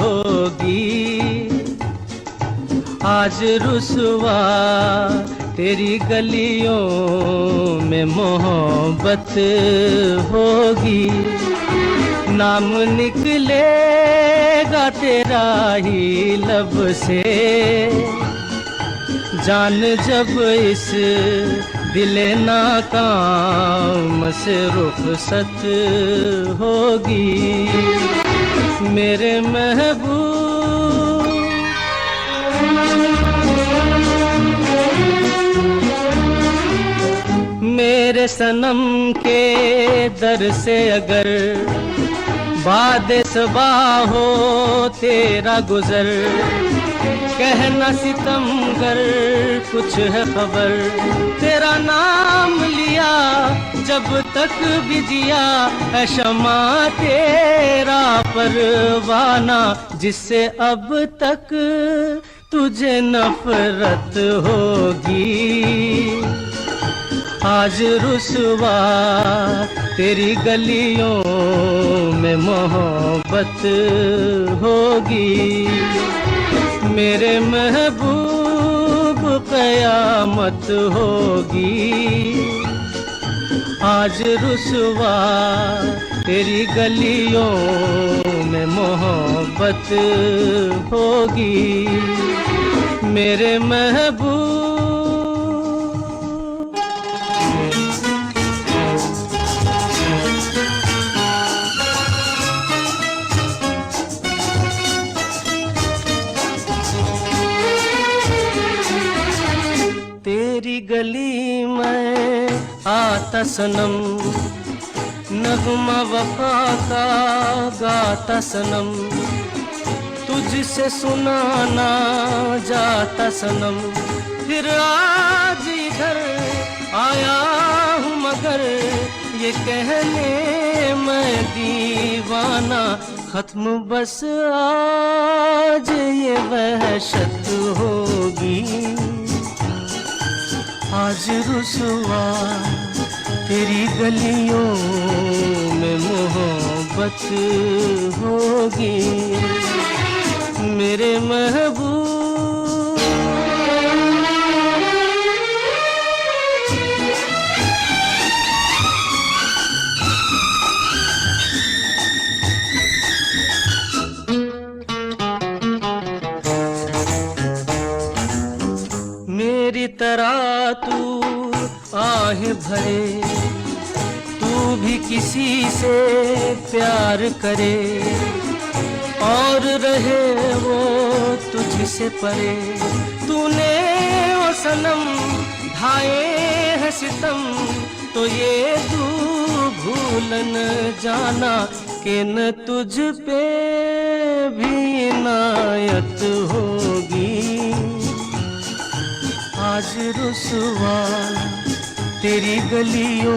होगी। आज रुसवा तेरी गलियों में मोहब्बत होगी। नाम निकलेगा तेरा ही लब से, जान जब इस दिले नाकाम से रुखसत होगी। मेरे महबूब मेरे सनम के दर से अगर बादे सबा हो तेरा गुजर, कहना सितमगर कुछ है खबर। तेरा नाम लिया जब तक भी जिया है शमा तेरा परवाना, जिससे अब तक तुझे नफरत होगी। आज रुसवा तेरी गलियों में मोहब्बत होगी। मेरे महबूब क़यामत होगी। आज रुसवा तेरी गलियों में मोहब्बत होगी। मेरे महबूब तेरी गली में आता सनम, नगमा वफा का गाता सनम, तुझसे सुनाना जाता सनम। फिर आज इधर आया हूँ मगर ये कहने मैं दीवाना, खत्म बस आज ये वहशत होगी। आज रुसवा तेरी गलियों में मोहब्बत होगी। मेरे महबूब मेरी तरह तू आहें भरे, तू भी किसी से प्यार करे और रहे वो तुझसे परे। तूने ओ सनम ढाए है सितम, तो ये तू भूल न जाना कि न तुझ पे भी इनायत होगी। आज रुसवा तेरी गलियों